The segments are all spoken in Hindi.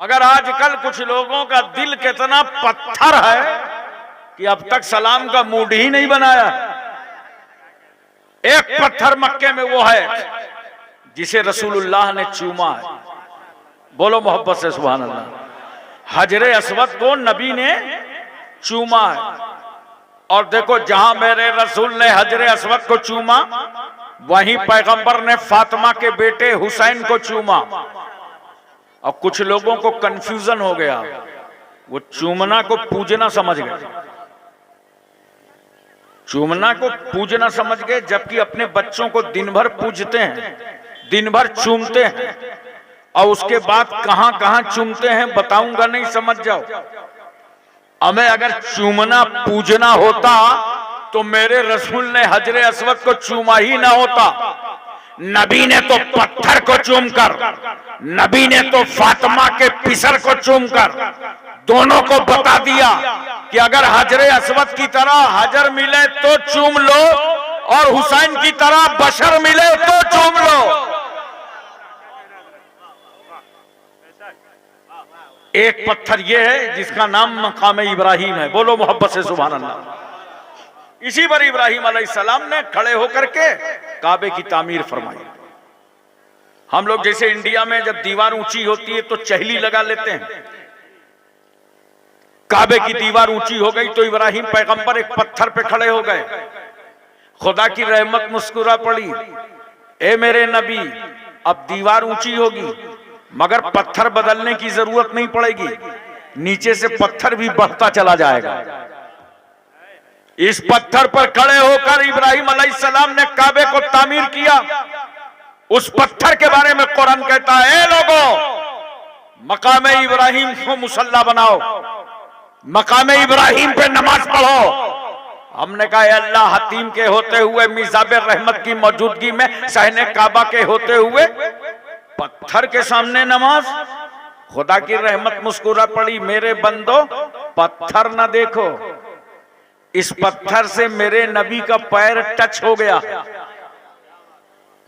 अगर आजकल कुछ लोगों का दिल कितना पत्थर है कि अब तक सलाम का मूड ही नहीं बनाया। एक पत्थर मक्के में वो है जिसे रसूलुल्लाह ने चूमा है। बोलो मोहब्बत से सुभान अल्लाह। हजरे अस्वद को नबी ने चूमा है। और देखो, जहां मेरे रसूल ने हजरे अस्वद को चूमा, वहीं पैगंबर ने फातिमा के बेटे हुसैन को चूमा। और कुछ लोगों को कंफ्यूजन हो गया, वो चूमना को पूजना समझ गए। चूमना को पूजना समझ गए, जबकि अपने बच्चों को दिन भर पूजते हैं, दिन भर चूमते हैं, और उसके बाद कहां कहां चूमते हैं बताऊंगा, नहीं समझ जाओ। हमें अगर चूमना पूजना होता तो मेरे रसूल ने हजरे अस्वद को चूमा ही ना होता। नबी ने तो पत्थर को चूमकर, नबी ने तो फातिमा के पिसर को चूमकर दोनों को बता दिया कि अगर हजरे अस्वद की तरह हजर मिले तो चूम लो, और हुसैन की तरह बशर मिले तो चूम लो। एक पत्थर यह है जिसका नाम मकाम इब्राहिम है। बोलो मोहब्बत से सुभान अल्लाह। इसी पर इब्राहिम अलैहिस्सलाम ने खड़े होकर के काबे की तामीर फरमाई। हम लोग जैसे इंडिया में जब दीवार ऊंची होती है तो चहली लगा लेते हैं। काबे की दीवार ऊंची हो गई तो इब्राहिम पैगंबर एक पत्थर पे खड़े हो गए। खुदा की रहमत मुस्कुरा पड़ी, ए मेरे नबी, अब दीवार ऊंची होगी मगर पत्थर बदलने की जरूरत नहीं पड़ेगी, नीचे से पत्थर भी बढ़ता चला जाएगा। इस पत्थर पर खड़े होकर इब्राहिम अलैहिस्सलाम ने काबे को तामीर किया। उस पत्थर के बारे में कुरान कहता है, ए लोगों, मकाम इब्राहिम को मुसल्ला बनाओ, मकाम इब्राहिम पे नमाज पढ़ो। हमने कहा, अल्लाह हतीम के होते हुए, मिज़ाब रहमत की मौजूदगी में, सहने काबा के होते हुए पत्थर के सामने नमाज। खुदा की रहमत मुस्कुरा पड़ी, मेरे बंदो पत्थर ना देखो, इस पत्थर से मेरे नबी का पैर टच हो गया,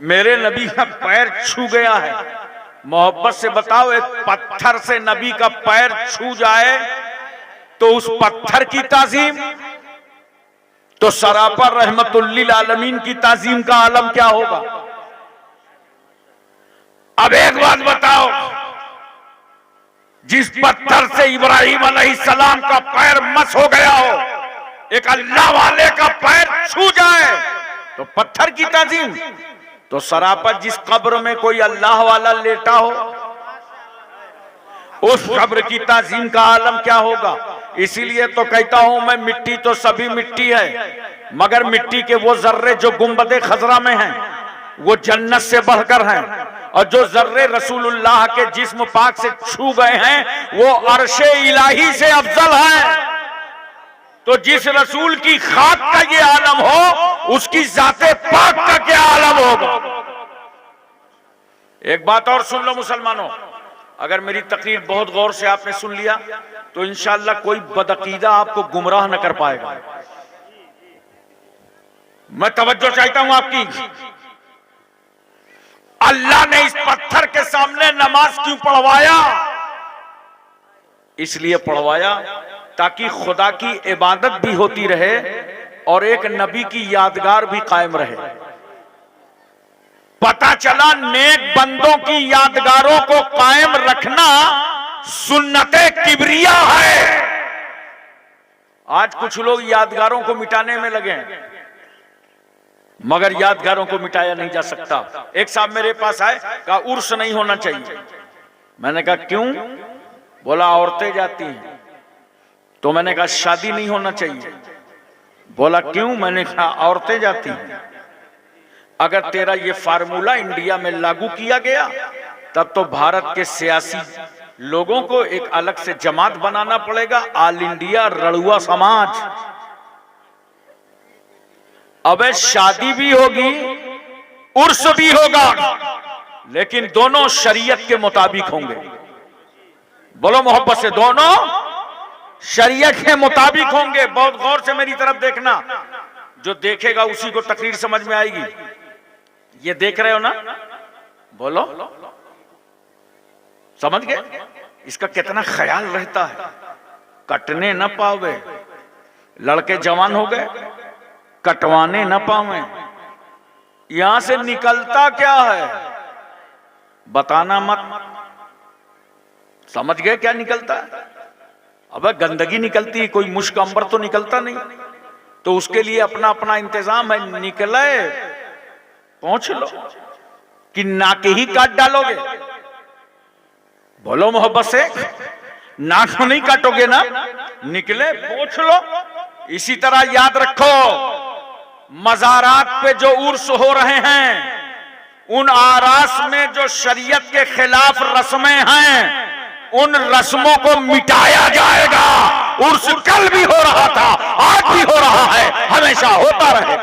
मेरे नबी का पैर छू गया है। मोहब्बत से बताओ, एक पत्थर से नबी का पैर छू जाए तो उस पत्थर की ताजीम, तो सरापर रहमतुल्लिल आलमीन की ताजीम का आलम क्या होगा। अब एक बात बताओ, जिस पत्थर से इब्राहिम अलैहिस्सलाम का पैर मस हो गया हो, एक अल्लाह वाले का पैर छू जाए तो पत्थर की ताजीम, तो सरापर जिस कब्र में कोई अल्लाह वाला लेटा हो, उस कब्र की ताजीम का आलम क्या होगा। इसीलिए तो कहता हूं मैं, मिट्टी तो सभी मिट्टी है, मगर मिट्टी के वो जर्रे जो गुंबदे खजरा में हैं वो जन्नत से बढ़कर हैं, और जो जर्रे रसूलुल्लाह के जिस्म पाक से छू गए हैं वो अर्शे इलाही से अफजल है। तो जिस रसूल की खाक का ये आलम हो, उसकी जाते पाक का क्या आलम होगा। एक बात और सुन लो मुसलमानों, अगर मेरी तकरीर बहुत गौर से आपने सुन लिया तो इंशाअल्लाह कोई बदअकीदा आपको गुमराह न कर पाएगा। मैं तवज्जो चाहता हूं आपकी। अल्लाह ने इस पत्थर के सामने नमाज क्यों पढ़वाया? इसलिए पढ़वाया ताकि खुदा की इबादत भी होती रहे और एक नबी की यादगार भी कायम रहे। पता चला नेक बंदों की यादगारों को कायम रखना सुन्नते किबरिया है। आज कुछ लोग यादगारों को मिटाने में लगे हैं, मगर यादगारों को मिटाया नहीं जा सकता। एक साहब मेरे पास आए, कहा उर्स नहीं होना चाहिए। मैंने कहा क्यों? बोला औरतें जाती हैं। तो मैंने कहा शादी नहीं होना चाहिए। बोला क्यों? मैंने कहा औरतें जाती हैं। अगर तेरा ये फार्मूला इंडिया में लागू किया गया तब तो भारत के सियासी लोगों को एक अलग से जमात बनाना पड़ेगा, ऑल इंडिया रड़ुआ समाज। अबे शादी भी होगी, उर्स भी होगा, लेकिन दोनों शरीयत के मुताबिक होंगे। बोलो मोहब्बत से, दोनों शरीयत के मुताबिक होंगे। बहुत गौर से मेरी तरफ देखना, जो देखेगा उसी को तकरीर समझ में आएगी। ये देख रहे हो ना? बोलो, समझ गए? इसका कितना ख्याल रहता है, कटने न पावे। लड़के जवान हो गए, कटवाने न पावे। यहां से निकलता क्या है बताना मत। समझ गए क्या निकलता है? अब गंदगी निकलती है, कोई मुश्क अंबर तो निकलता नहीं। तो उसके लिए अपना अपना इंतजाम है। निकले पहुंच लो कि नाक ही काट डालोगे? बोलो मोहब्बत से, नाक तो नहीं काटोगे ना? निकले पहुंच लो। इसी तरह याद रखो, मज़ारात पे जो उर्स हो रहे हैं, उन आरास में जो शरीयत के खिलाफ रस्में हैं, उन रस्मों को मिटाया जाएगा। उर्स कल भी हो रहा था, आज भी हो रहा है, हमेशा होता रहे।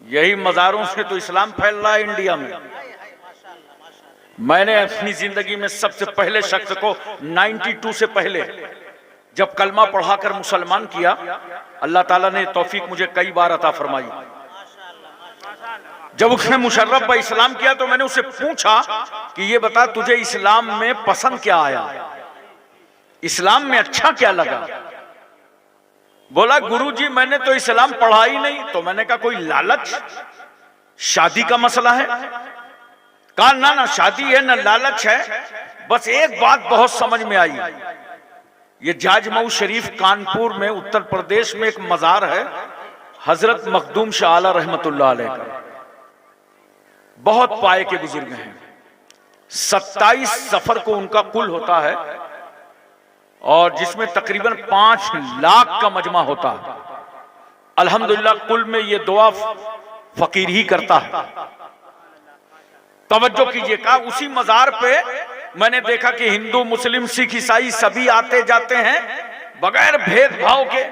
यही मज़ारों से तो इस्लाम फैल रहा है इंडिया में। मैंने अपनी जिंदगी में सबसे पहले शख्स को 92 से पहले जब कलमा पढ़ाकर मुसलमान किया, अल्लाह ताला ने तौफीक मुझे कई बार अता फरमाई। जब उसने मुशर्रफ पर इस्लाम किया तो मैंने उससे पूछा कि ये बता तुझे इस्लाम में पसंद क्या आया, इस्लाम में अच्छा क्या लगा? बोला गुरुजी मैंने तो इस्लाम पढ़ा ही नहीं। तो मैंने कहा कोई लालच, शादी का मसला है? कहा ना ना शादी है ना लालच है, बस एक बात बहुत समझ में आई। ये जाजमऊ शरीफ कानपुर में उत्तर प्रदेश में एक मजार है, हजरत मखदूम शाह आला रहमतुल्लाह अलैह का। बहुत पाए के बुजुर्ग हैं। 27 सफर को उनका कुल होता है और जिसमें तकरीबन 5 लाख का मजमा होता है। अल्हम्दुलिल्लाह कुल में ये दुआ फकीर ही करता है। तवज्जो कीजिएगा, उसी मजार पे मैंने देखा कि हिंदू मुस्लिम सिख ईसाई सभी आते जाते हैं बगैर भेदभाव के।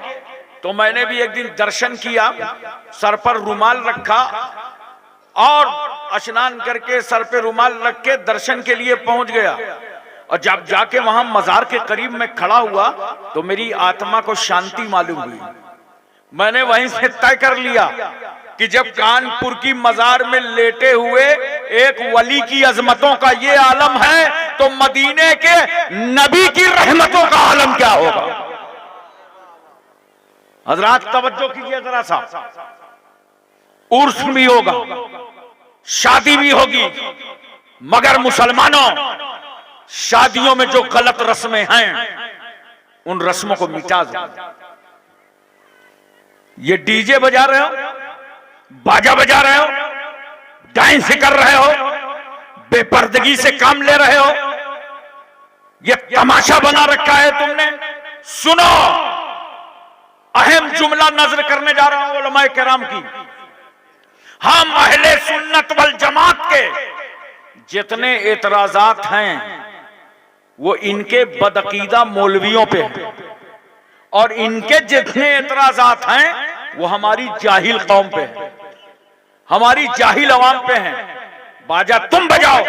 तो मैंने भी एक दिन दर्शन किया, सर पर रुमाल रखा और स्नान करके सर पे रुमाल रख के दर्शन के लिए पहुंच गया। और जब जाके वहां मजार के करीब में खड़ा हुआ तो मेरी आत्मा को शांति मालूम हुई। मैंने वहीं से तय कर लिया कि जब कानपुर की मजार में लेटे हुए एक वली की अजमतों का ये आलम है तो मदीने के नबी की रहमतों का आलम क्या होगा? हजरात तवज्जो कीजिए जरा सा। उर्स भी होगा, शादी भी होगी, मगर मुसलमानों शादियों में जो गलत रस्में हैं उन रस्मों को मिटा दो। ये डीजे बजा रहे हो, बाजा बजा रहे हो, डांस कर रहे हो, बेपर्दगी से काम ले रहे हो, ये तमाशा बना रखा है तुमने। सुनो, अहम जुमला नजर करने जा रहा हूं उलमाए किराम की। हम अहले सुन्नत वल जमात के जितने एतराजात हैं वो इनके बदअकीदा मौलवियों पे हैं और इनके जितने एतराजात हैं वो हमारी जाहिल कौम पे हैं, हमारी जाहिल अवाम पे हैं। बाजा तुम बजाओ,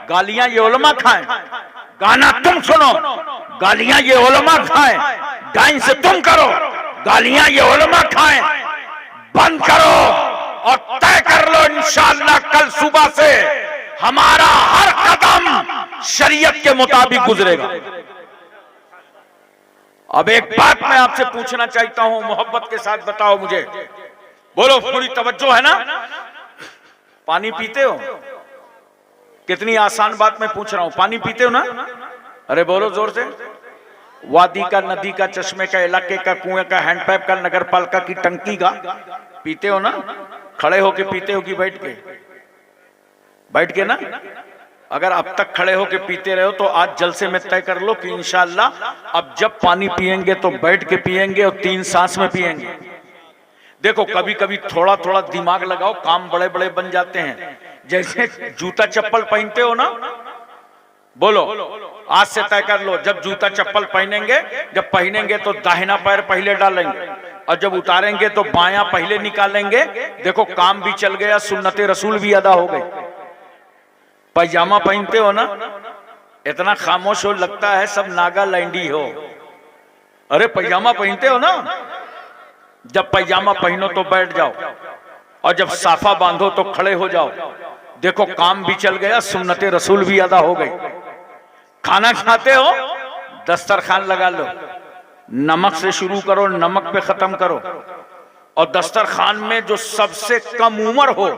गालियां ये उलमा खाएं, गाना तुम सुनो, गालियां ये उलमा खाएं, डांस तुम करो, गालियां ये उलमा खाएं। बंद करो और तय कर लो इंशाअल्लाह कल सुबह से हमारा हर कदम शरीयत के मुताबिक गुजरेगा। अब एक बात मैं आपसे पूछना चाहता हूं, मोहब्बत के साथ बताओ मुझे, बोलो पूरी तवज्जो है ना? पानी पीते हो? कितनी आसान बात मैं पूछ रहा हूं, पानी पीते हो ना? अरे बोलो जोर से। वादी का, नदी का, चश्मे का, इलाके का, कुएं का, हैंडपैप का, नगर पालिका की टंकी का पीते हो ना? खड़े होके पीते हो कि बैठ के? बैठ के ना। अगर अब तक खड़े होके पीते रहे हो तो आज जलसे में तय कर लो कि इंशाअल्लाह अब जब पानी पिएंगे तो बैठ के पिएंगे और 3 सांस में पिएंगे। देखो कभी कभी थोड़ा थोड़ा दिमाग लगाओ, काम बड़े बड़े बन जाते हैं। जैसे जूता चप्पल पहनते हो ना, बोलो आज से तय कर लो जब जूता चप्पल पहनेंगे, जब पहनेंगे तो दाहिना पैर पहले डालेंगे और जब उतारेंगे तो बायां पहले निकालेंगे। देखो काम भी चल गया, सुन्नते रसूल भी अदा हो गई। पैजामा पहनते हो ना, इतना खामोश हो लगता है सब नागालैंडी हो। अरे पैजामा पहनते हो ना, जब पैजामा पहनो तो बैठ जाओ और जब साफा बांधो तो खड़े हो जाओ। देखो काम भी चल गया, सुन्नते रसूल भी अदा हो गई। खाना खाते हो, दस्तरखान लगा लो, नमक से शुरू करो, नमक पे खत्म करो, और दस्तरखान में जो सबसे कम उम्र हो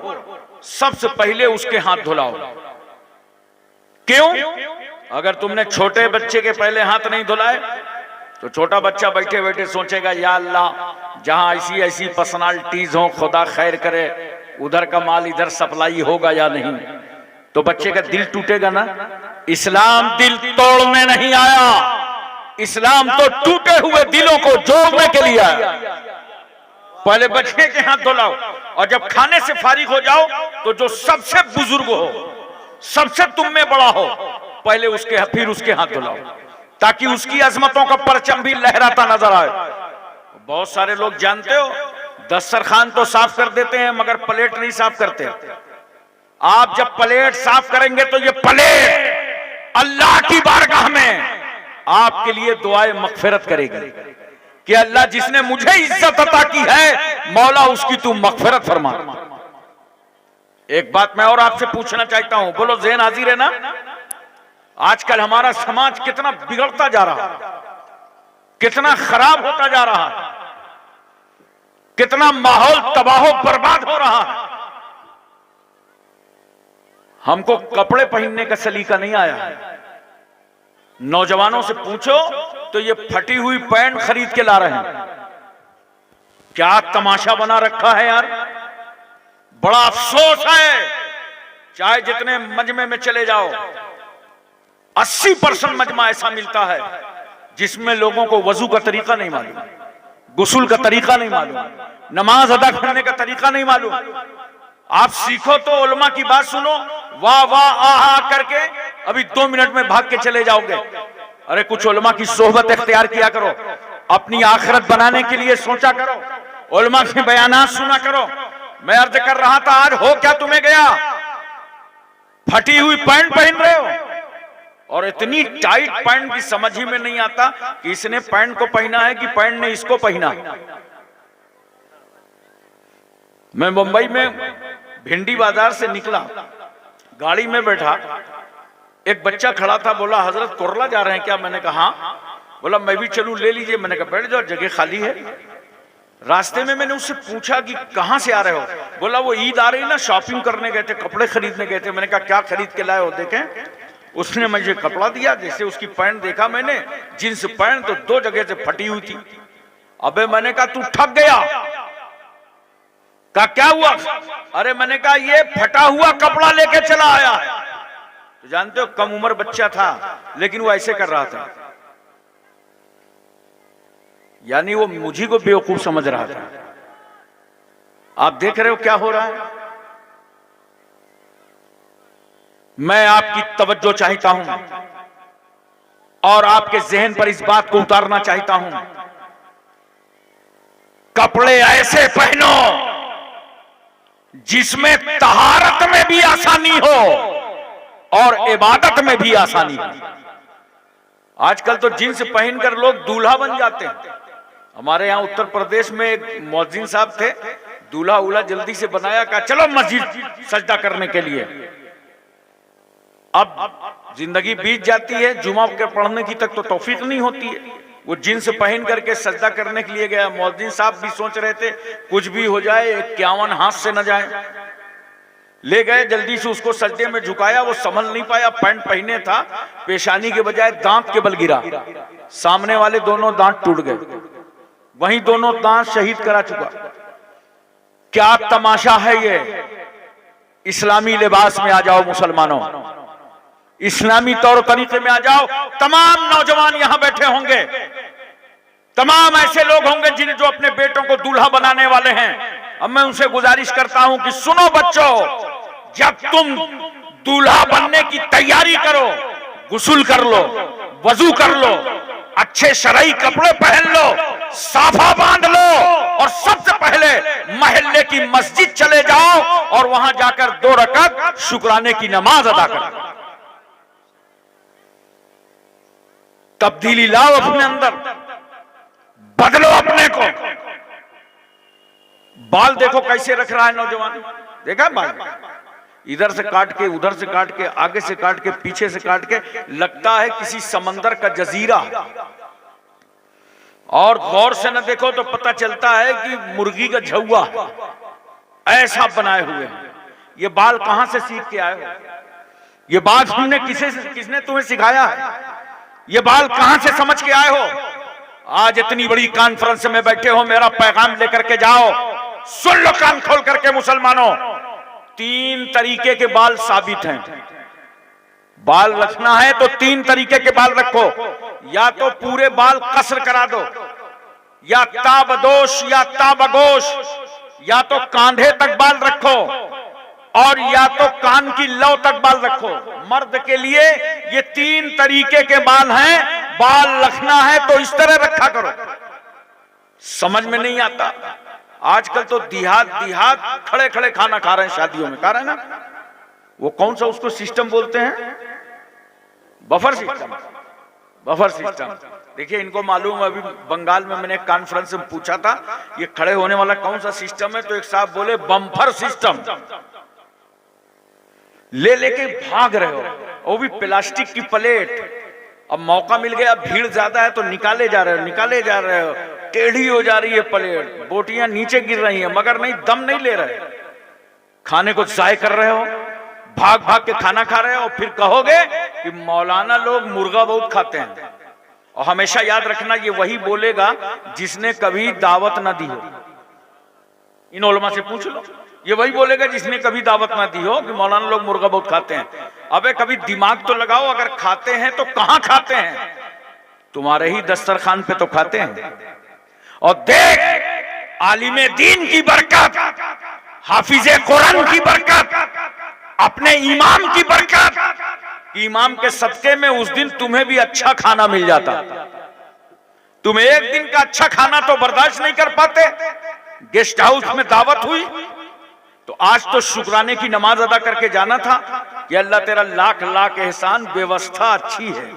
सबसे पहले उसके हाथ धुलाओ। क्यों? अगर तुमने छोटे बच्चे के पहले हाथ नहीं धुलाए तो छोटा बच्चा बैठे बैठे सोचेगा या अल्लाह जहां ऐसी ऐसी पर्सनालिटीज हो, खुदा खैर करे, उधर का माल इधर सप्लाई होगा या नहीं, तो बच्चे का दिल टूटेगा ना। इस्लाम दिल तोड़ने नहीं आया, इस्लाम तो टूटे हुए दिलों को जोड़ने के लिए आया। पहले बच्चे के हाथ धुलाओ, और जब खाने से फारिग हो जाओ तो जो सबसे बुजुर्ग हो, सबसे तुम में बड़ा हो, पहले उसके फिर उसके हाथ धुलाओ, ताकि उसकी अजमतों का परचम भी लहराता नजर आए। बहुत सारे लोग जानते हो दस्तरखान तो साफ कर देते हैं मगर प्लेट नहीं साफ करते। आप जब प्लेट साफ करेंगे तो ये प्लेट अल्लाह की बारगाह में आपके लिए दुआए मगफिरत करेगी कि अल्लाह जिसने मुझे इज्जत अता की है मौला उसकी तू मगफिरत फरमा। एक बात मैं और आपसे पूछना चाहता हूं, बोलो ज़हन हाजिर है ना? आजकल हमारा समाज कितना बिगड़ता जा रहा है, कितना खराब होता जा रहा है, कितना माहौल तबाह बर्बाद हो रहा है। हमको कपड़े पहनने का सलीका नहीं आया है। नौजवानों से पूछो तो ये फटी हुई पैंट खरीद के ला रहे हैं। क्या तमाशा बना रखा है यार, बड़ा अफसोस है। चाहे जितने मजमे में चले जाओ, 80% मजमा ऐसा मिलता है जिसमें लोगों को वजू का तरीका नहीं मालूम, गुस्ल का तरीका नहीं मालूम, नमाज अदा करने का तरीका नहीं मालूम। आप सीखो तो उलमा की बात सुनो, वाह वाह आहा करके अभी 2 मिनट में भाग के चले जाओगे। अरे कुछ उलमा की सोहबत इख्तियार किया करो, अपनी आखिरत बनाने के लिए सोचा करो, उलमा के बयानात सुना करो। मैं अर्ज कर रहा था, आज हो क्या तुम्हें गया, फटी हुई पैंट पहन रहे हो, और इतनी टाइट पैंट की समझ ही में नहीं आता कि इसने पैंट को पहना है कि पैंट ने इसको पहना। मैं मुंबई में भिंडी बाजार से निकला, गाड़ी में बैठा, एक बच्चा खड़ा था, बोला हजरत कोरला जा रहे हैं क्या? मैंने कहा हाँ। बोला मैं भी चलूं, ले लीजिए। मैंने कहा बैठ जाओ, जगह खाली है। रास्ते में मैंने उससे पूछा कि कहां से आ रहे हो? बोला वो ईद आ रही ना, शॉपिंग करने गए थे, कपड़े खरीदने गए थे। मैंने कहा क्या खरीद के लाए हो? देखें। उसने मुझे कपड़ा दिया, जैसे उसकी पैंट देखा मैंने, जींस पैंट तो 2 जगह से फटी हुई थी। अबे मैंने कहा तू ठग गया। कहा क्या हुआ? अरे मैंने कहा ये फटा हुआ कपड़ा लेके चला आया है। तो जानते हो कम उम्र बच्चा था लेकिन वो ऐसे कर रहा था, यानी वो मुझे को बेवकूफ समझ रहा था। आप देख रहे हो क्या हो रहा है। मैं आपकी तवज्जो चाहता हूं और आपके जहन पर इस बात को उतारना चाहता हूं, कपड़े ऐसे पहनो जिसमें तहारत में भी आसानी हो और इबादत में भी आसानी हो। आजकल तो जींस पहनकर लोग दूल्हा बन जाते हैं। हमारे यहां उत्तर प्रदेश में एक मौजिन साहब थे, दूल्हा उल्हा जल्दी से बनाया, कहा चलो मस्जिद सजदा करने के लिए। अब जिंदगी बीत जाती है, जुमा के पढ़ने की तक तो तौफीक नहीं होती है। वो जींस पहन करके सजदा करने के लिए गया। मौजिन साहब भी सोच रहे थे कुछ भी हो जाए, 51 हाथ से न जाए। ले गए, जल्दी से उसको सजदे में झुकाया, वो संभल नहीं पाया, पैंट पहने था, पेशानी के बजाय दांत के बल गिरा, सामने वाले दोनों दांत टूट गए, वहीं दोनों दांत शहीद करा चुका। क्या तमाशा है ये। इस्लामी लिबास में आ जाओ मुसलमानों, इस्लामी तौर तरीके में आ जाओ। तमाम नौजवान यहां बैठे होंगे, तमाम ऐसे लोग होंगे जिन्हें जो अपने बेटों को दूल्हा बनाने वाले हैं। अब मैं उनसे गुजारिश करता हूं कि सुनो बच्चों, जब तुम दूल्हा बनने की तैयारी करो, गुस्ल कर लो, वजू कर लो, अच्छे शरई कपड़े पहन लो, साफा बांध लो, और सबसे पहले महल्ले की मस्जिद चले जाओ और वहां जाकर 2 रकात शुक्राने की नमाज अदा करो। तब्दीली लाओ अपने अंदर, बदलो अपने को। बाल देखो कैसे रख रहा है नौजवान, देखा बाल? इधर से काट के, उधर से काट के, आगे से काट के, पीछे से काट के, लगता है किसी समंदर का जजीरा। और गौर से न देखो तो पता चलता है कि मुर्गी का झुआ ऐसा बनाए हुए हैं। ये बाल कहां से सीख के आए हो? ये बात हमने किसने तुम्हें सिखाया है? ये बाल कहां से समझ के आए हो? आज इतनी बड़ी कॉन्फ्रेंस में बैठे हो, मेरा पैगाम लेकर के जाओ। सुन लो कान खोल करके मुसलमानों, 3 तरीके के बाल साबित हैं। बाल रखना है तो 3 तरीके के बाल रखो। या तो पूरे बाल कसर करा दो, या ताबदोश या ताबगोश, या तो कांधे तक बाल रखो, और या तो कान की लौ तक बाल रखो। मर्द के लिए ये 3 तरीके के बाल हैं। बाल रखना है तो इस तरह रखा करो। समझ में नहीं आता। आजकल तो दिहात खड़े खड़े खाना खा रहे हैं, शादियों में खा रहे हैं ना। वो कौन सा उसको सिस्टम बोलते हैं? Buffer system. Buffer system. देखिए, इनको मालूम है। अभी बंगाल में मैंने एक कॉन्फ्रेंस में पूछा था, ये खड़े होने वाला कौन सा सिस्टम है? तो एक साहब बोले बम्फर सिस्टम। ले लेके भाग रहे हो, वो भी प्लास्टिक की प्लेट। अब मौका मिल गया, भीड़ ज्यादा है तो निकाले जा रहे हो, निकाले जा रहे हो। टेढ़ी हो जा रही है प्लेट, बोटियां नीचे गिर रही हैं, मगर नहीं, दम नहीं ले रहे। खाने को जाय कर रहे हो, भाग भाग के खाना खा रहे हो, फिर कहोगे कि मौलाना लोग मुर्गा बहुत खाते हैं। और हमेशा याद रखना, ये वही बोलेगा जिसने कभी दावत ना दी हो। इन उलमा से पूछ लो, ये वही बोलेगा जिसने कभी दावत ना दी हो कि मौलाना लोग मुर्गा बहुत खाते हैं। अबे कभी दिमाग तो लगाओ, अगर खाते हैं तो कहां खाते हैं? तुम्हारे ही दस्तरखान पे तो खाते हैं। और देख, आलिमे दीन की बरकत, हाफिजे कुरान की बरकत, अपने इमाम की बरकत, इमाम के सदके में उस दिन तुम्हें भी अच्छा खाना मिल जाता। तुम एक दिन का अच्छा खाना तो बर्दाश्त नहीं कर पाते। गेस्ट हाउस में दावत हुई तो आज तो शुक्राने की नमाज अदा करके जाना था कि अल्लाह तेरा लाख लाख एहसान, व्यवस्था अच्छी है।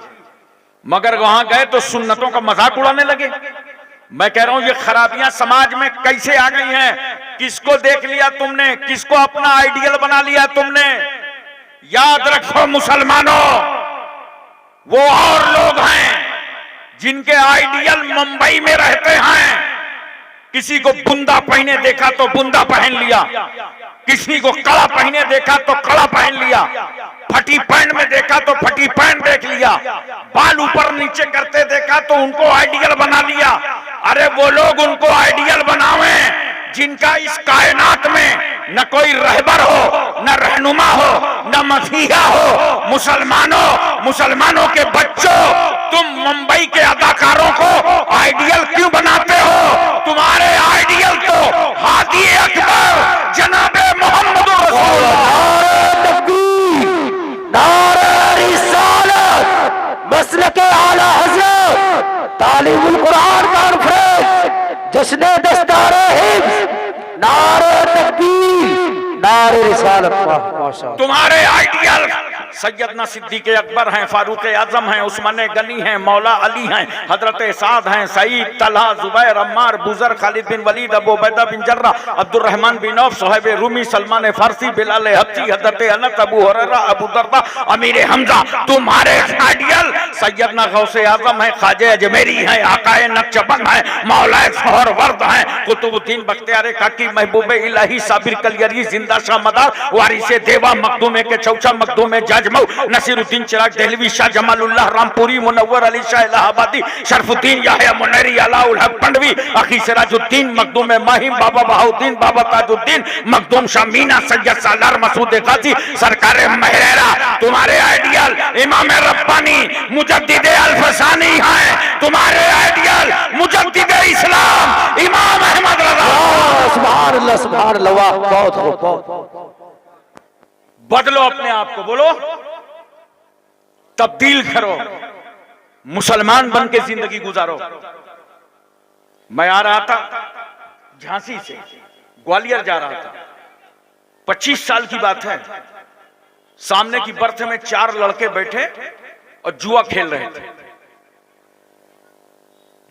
मगर वहां गए तो सुन्नतों का मजाक उड़ाने लगे। मैं कह रहा हूं, ये खराबियां समाज में कैसे आ गई हैं? किसको देख लिया तुमने? किसको अपना आइडियल बना लिया तुमने? याद रखो मुसलमानों, वो और लोग हैं जिनके आइडियल मुंबई में रहते हैं। किसी को बुंदा पहने देखा तो बुंदा पहन लिया, किसी को कड़ा पहने देखा तो कड़ा पहन लिया, फटी पैंट में देखा तो फटी पैंट देख लिया, बाल ऊपर नीचे करते देखा तो उनको आइडियल बना लिया। अरे वो लोग उनको आइडियल बनावे जिनका इस कायनात में न कोई रहबर हो, न रहनुमा हो, न मसीहा हो। मुसलमानों के बच्चों, तुम मुंबई के अदाकारों को आइडियल क्यों बनाते हो? तुम्हारे आइडियल तो हादी अकबर जनाबे मोहम्मद मसलके आला हज़रत तालीमुल कुरान कॉन्फ्रेंस, जश्न दस्तारे हिफ्ज़, नारे तकबीर, नारे रिसालत। माशाअल्लाह। तुम्हारे आइडियल सैयदना सिद्दीक़ अकबर हैं, फारूक आजम हैं, उस्मान गनी हैं, मौला अली हैं, हजरत साद हैं, सईद, तलहा, जुबैर, अम्मार, बुजर, Khalid bin Walid, Abu Ubaida bin Jarrah, Abdurrahman bin Auf, Suhaib Rumi, Salman Farsi, Bilal Habshi, Hazrat Anas, Abu Huraira, Abu दर्दा, अमीर हमजा। तुम्हारे आइडियल सैयदना गौसे आजम हैं, ख्वाजा अजमेरी हैं, आकाए नक्शबंद हैं, मौला सोहरवर्द हैं, कुतुबुद्दीन बख्तियार काकी, महबूब इलाही, साबिर कलियरी, जिंदा शाह मदार, वारिसे देवा, मखदूमे के चौचा, मखदूमे जजमऊ, नसीरुद्दीन चिराग देहलवी, शाह जमालुल्लाह रामपुरी, मुनव्वर अली शाह इलाहाबादी, शरफुद्दीन याहया मुनैरी, अलाउल हक पंडवी, अखी सिराजुद्दीन, मखदूम माहिम, बाबा बहाउद्दीन, बाबा ताजुद्दीन, मखदूम शाह मीना, सैयद सालार मसूद गाजी, सरकार महरेरा। तुम्हारे आइडियल इमाम रब्बानी, मुजद्दिद अल्फसानी हैं। तुम्हारे आइडियल मुजद्दिद इस्लाम इमाम अहमद रज़ा। सुभान अल्लाह, सुभान अल्लाह। बहुत खूब। बदलो अपने आप को, बोलो तब्दील करो, मुसलमान बन के जिंदगी गुजारो। मैं आ रहा था झांसी से ग्वालियर जा रहा था, 25 साल की बात है। सामने की बर्थ में 4 लड़के बैठे और जुआ खेल रहे थे।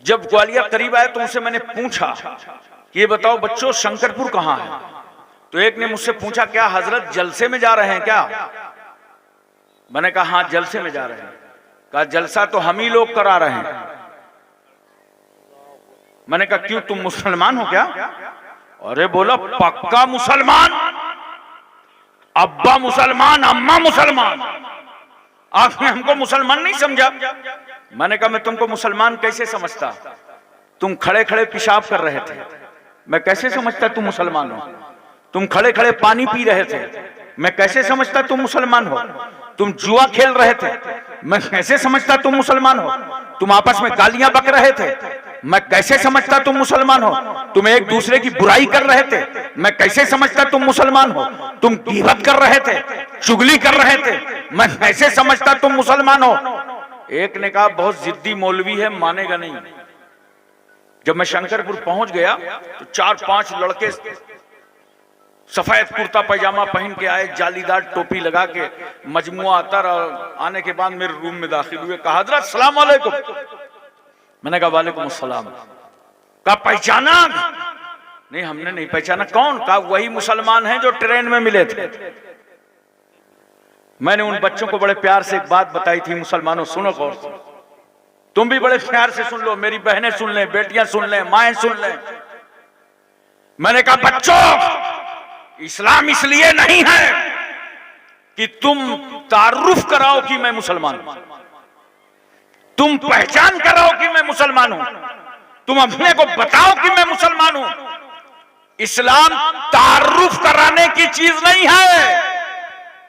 जब ग्वालियर करीब आए तो उनसे मैंने पूछा कि ये बताओ बच्चों, शंकरपुर कहां है? तो एक ने मुझसे पूछा, क्या हजरत जलसे में जा रहे हैं क्या? मैंने कहा हाँ जलसे में जा रहे हैं। कहा जलसा तो हम ही लोग करा रहे हैं। मैंने कहा क्यों, तुम मुसलमान हो क्या? अरे बोला पक्का मुसलमान, अब्बा मुसलमान, अम्मा मुसलमान, आपने हमको मुसलमान नहीं समझा। मैंने कहा मैं तुमको मुसलमान कैसे समझता? तुम खड़े खड़े पेशाब कर रहे थे, मैं कैसे समझता तुम मुसलमान हो? तुम खड़े खड़े पानी पी रहे थे, मैं कैसे समझता तुम मुसलमान हो? तुम जुआ खेल रहे थे, मैं कैसे समझता तुम मुसलमान हो? तुम आपस में गालियां बक रहे थे, मैं कैसे समझता तुम मुसलमान हो? तुम एक दूसरे की बुराई कर रहे थे, मैं कैसे समझता तुम मुसलमान हो? तुम गीबत कर रहे थे, चुगली कर रहे थे, मैं कैसे समझता तुम मुसलमान हो? एक ने कहा बहुत जिद्दी मौलवी है, मानेगा नहीं। जब मैं शंकरपुर पहुंच गया तो 4-5 लड़के सफेद कुर्ता पैजामा पहन के आए, जालीदार टोपी लगा के, मजमुआ अतर, और आने के बाद मेरे रूम में दाखिल हुए। कहा हजरत सलाम वालेकुम। मैंने कहा वालेकुम अस्सलाम। कहा पहचाना? नहीं हमने नहीं पहचाना। कौन? कहा वही मुसलमान हैं जो ट्रेन में मिले थे। मैंने उन बच्चों को बड़े प्यार से एक बात बताई थी, मुसलमानों सुनो गौर से, तुम भी बड़े प्यार से सुन लो, मेरी बहनें सुन लें, बेटियां सुन लें, माएं सुन लें। मैंने कहा बच्चों, इस्लाम इसलिए नहीं है कि तुम तारुफ कराओ कि मैं मुसलमान हूं, तुम पहचान कराओ कि मैं मुसलमान हूं, तुम अपने को बताओ कि मैं मुसलमान हूं। इस्लाम तारुफ कराने की चीज नहीं है,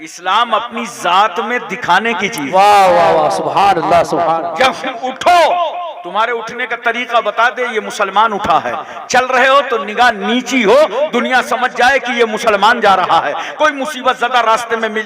इस्लाम अपनी जात में दिखाने की चीज। वाह वाह वाह, सुभान अल्लाह सुभान। जब उठो, तुम्हारे उठने का तरीका बता दे ये मुसलमान उठा है। चल रहे हो तो निगाह नीची हो, दुनिया समझ जाए कि ये मुसलमान जा रहा है। कोई मुसीबत ज़्यादा रास्ते में मिल